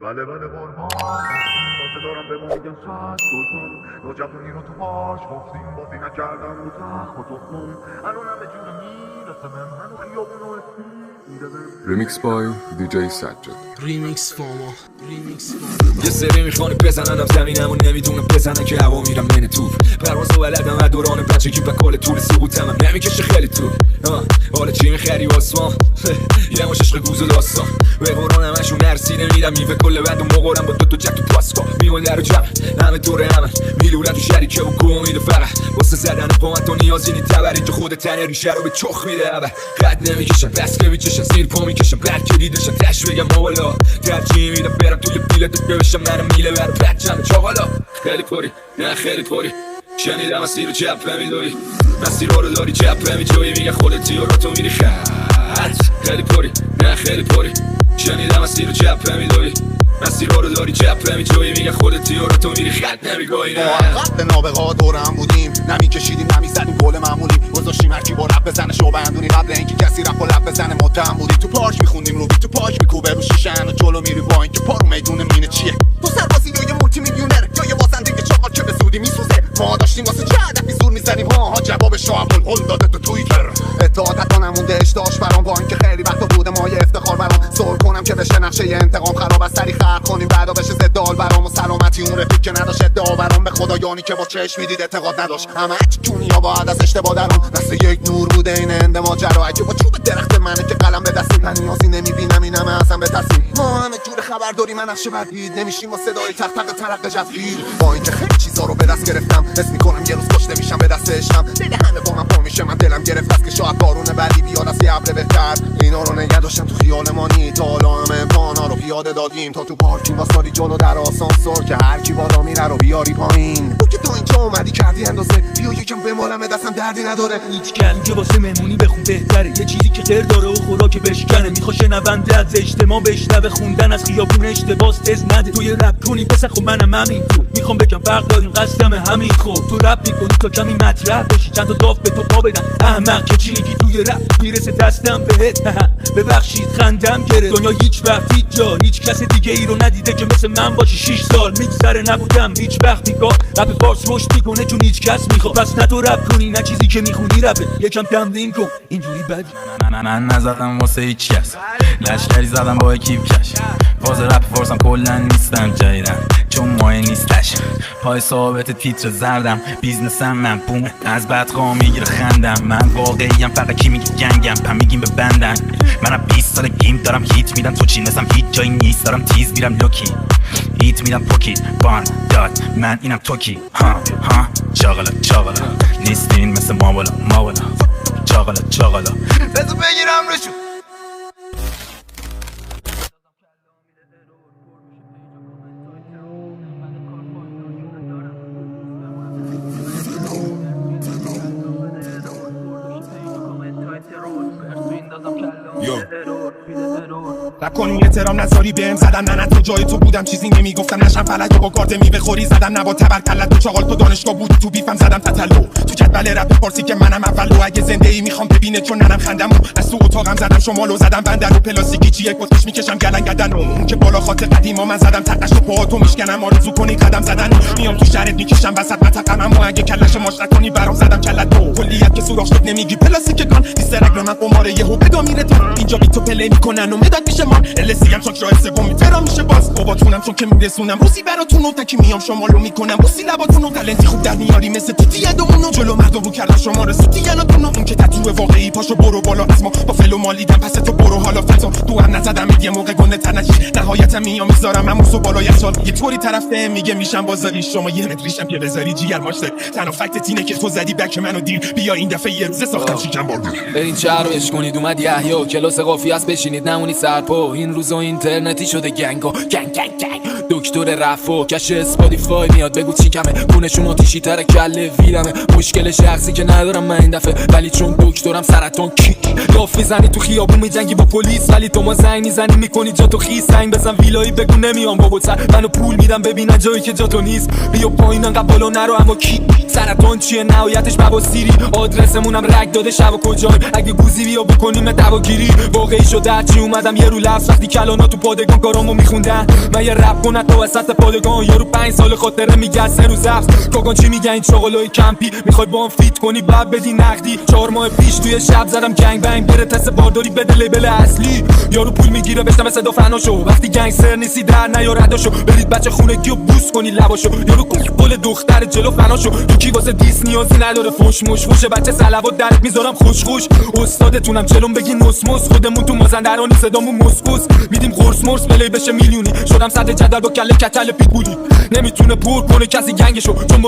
بله قربان واسه دارم به ما میگن صد سلطان نجاتونی رو تو باش گفتیم بازی نکردم رو تخت و تخمم الانم به جون میرسم هنو خیابون و Remix by DJ سجاد. ریمیکس فاما یه سری میخوانی بزننم زمینمو نمیدونم بزنن که هوا میرم من تو پرواز و ولدم از دوران بچگی و کل طول سقوطم هم نمیکشه خیلی طول حالا چی میخری آسمان یه مش عشق گوز و داستان به قرآن همشون نرسیده میرم میوه کل بند و مقارم با دوتا جک تو پاسکا میوان در و جمع همه دوره همه میلورن تو شریکه و گمید فقط واسه زدن قامت و نیازی نی تبر اینجا خود تنه ریشه رو به چخ میده قد نمیکشم بس که میچشم زیر پا میکشم بعد که دیدشم تش بگم موالا ترجیح میدم برم توی بیلت ببشم منم میله برم بچم چاقالا خیلی پری نه خیلی پری شنیدم مسیر رو چپ میداری مسیر رو داری چپ میجوی میگه خودتی و را تو میری خط خیلی پری نه خیلی پری شنیدم مسیر رو چپ میداری مسیر رو داری چپ میجوی میگه خودتی و را تو میری خط نمیگوی نه قبل نابغا دورم بودیم نمیکشیدیم نمیزدیم گل معمولی گذاشتیم هرکی با رپ بزنه شو بندونی قبل اینکه کسی رپ و لپ بزنه متهم بودیم تو پارک میخوندیم رو تو پارک میکوبه رو شیشن و جلو میری با اینکه پارو میدون مینه چیه تو سربازی یا یه مولتی میلیونر یا یه بازنده چاقال که به سودی میسوزه ما داشتیم واسه چه هدفی زور میزنیم ها جواب شعب الهل داده تو توییتر اتحاد حتی نمونده اشتاش برام با اینکه خیلی وقتا بوده ما یه افتخار برام سر کنم که بشه نقشه انتقام خراب از سری خرق کنیم بعدا بشه زدال برام و سلامتی اون رفیق که نداشت ادعا برام به خدایانی که با چشم میدید اعتقاد نداشت همه چونیا بعد از اشتباه درام دست یک نور بوده این اند ماجرا اگه با چوب درخت منه که قلم به دست من نیازی نمیبینم اینم اصلا به تصویر ما همه جور خبر داریم من نقشه بدید نمیشیم با صدای تق تق ترق جفیر با اینکه خیلی چیزا رو به دست گرفتم حس میکنم یه روز کشته میشم به دست عشقم دل همه با من پر میشه من دلم گرفت است که شاید بارون بعدی بیاد از یه ابر بهتر اینا رو نگه داشتم تو خیال مانی تا حالا همه امکانا رو پیاده دادیم تا تو پارکینگ واسادی جلو در آسانسور که هر کی بالا میره رو بیاری پایین تو که تا اینجا اومدی کردی اندازه بیا یکم بمالم دستم دردی نداره هیچ کلم که واسه مهمونی بخون بهتره یه چیزی که غیر داره و خوراک بشکنه میخواد شنونده از اجتماع بشنوه خوندن از خیابون اشتباس تز نده تو یه رپ کنی پس خب منم همین تو میخوام بگم فرق داریم قصدم همین خب تو رپ میکنی تا کمی مطرح بشی چند تا داف به تو پا بدن احمق که چی میگی توی رپ میرسه دستم بهت ببخشید خندم گرفت دنیا هیچ وقت هیچ جا هیچ کس دیگه ای رو ندیده که مثل من باشی 6 سال میگذره نبودم هیچ وقت بیکار رپ فارس رشد میکنه چون هیچ کس میخواد پس نه تو رپ کنی نه چیزی که میخونی رپه یکم تمرین کن اینجوری بد من نزدم واسه هیچ کس لشکری زدم با اکیپ کش فاز رپ فارسم کلن نیستم جایدم چون مایه نیستش پای ثابت تیتر زردم بیزنسم من بوم از بدخواه میگیره خندم من واقعیم فقط کی میگه گنگم پم میگیم به بندن منم 20 سال گیم دارم هیت میدم تو چی نسم هیچ جایی نیست دارم تیز میرم لوکی هیت میدم پوکی بان داد من اینم توکی ها چاقلا نیستین مثل ما بالا چاقلا بذار بگیرم روشو نکنی احترام نذاری بهم زدن نه تو جای تو بودم چیزی نمیگفتم نشم فلک با کارت میوه خوری زدم نه با تبرکلت تو چاقال تو دانشگاه بودی تو بیفم زدم تتلو تو جدول رپ پارسی که منم اولو اگه زنده ای میخوام ببینه چون ننم خندمو از تو اتاقم زدم شمالو زدم بندر و پلاستیکی چیه کتش میکشم گلنگدن اون که بالا خاطر قدیما من زدم تقش تو پاهاتو میشکنم آرزو کنی قدم زدن میام تو شهرت میکشم وسط متقمم و اگه کلش ماش نکنی برام زدم کلت تو کلیت که سوراخ شد نمیگی پلاستیک گان دیسترک به من قماره یهو بدا میره تو اینجا بی تو پلی میکنن و مداد میشه من السی ام شاک راه سوم میترا میشه باز باباتونم چون که میرسونم روزی براتون و تکی میام شمالو میکنم بوسی لباتون و تالنتی خوب در میاری مثل توتی ادمونو جلو مردم رو کردن شما رسوتی یاناتونو اون که تتو واقعی پاشو برو بالا از ما با فلو مالیدم پس تو برو حالا فتا تو هم نزدم یه موقع گنده تنشی نهایت میام میذارم هموسو بالا یخچال یه طوری طرف میگه میشم بازاری شما یه متریشم که بذاری جیگر ماشت تنها فکت اینه که تو زدی بک منو دیر بیا این دفعه یه روزه ساختم شیکم بار برین چهر رو اش کنید اومد یحیی کلاس قافی است بشینید نمونی سرپا این روزا اینترنتی شده گنگ دکتر رفا کش اسپاتیفای میاد بگو چی کمه خونشون آتیشی تر کله ویرمه مشکل شخصی که ندارم من این دفعه ولی چون دکترم سرطان کی داف میزنی تو خیابون میجنگی با پلیس ولی تو ما زنگ میزنی میکنی جا تو خیس سنگ بزن ویلایی بگو نمیام بابا سر منو پول میدم ببینن جایی که جا تو نیست بیا پایین انقدر بالا نرو اما کی سرطان چیه نهایتش بواسیری آدرسمونم رگ داده شب و کجای اگه گوزی بیا بکنیم دواگیری واقعی شده هرچی اومدم یه رو رفت وقتی کلانا تو پادگان کارامو میخوندن. من یه رپ کنم تو وسط پادگان، یارو 5 سال خاطره میگه 3 روز رفت. کاگان چی میگن این چاقلای کمپی، میخوای با هم فیت کنی بعد بدی نقدی. 4 ماه پیش توی شب زدم گنگ بنگ، بره تست بارداری بده لیبل اصلی. یارو پول میگیره بشنم صدا فناشو، وقتی گنگستر نیستی در نیار رداشو. برید بچه خونگیو بوس کنی لباشو، یارو گل دختر جلو فناشو. یکی واسه دیس نیازی نداره فوش مش، فوش بچه صلوات درت میذارم خوش خوش. استادتونم چلون بگی نسموس، خودمون تو مازندرانی صدامون مسکوس. میدیم قرص مرس پلی بشه میلیونی، شدم صد جدل با کله کچل پیت بودی. نمیتونه پر کنه کسی گنگشو چون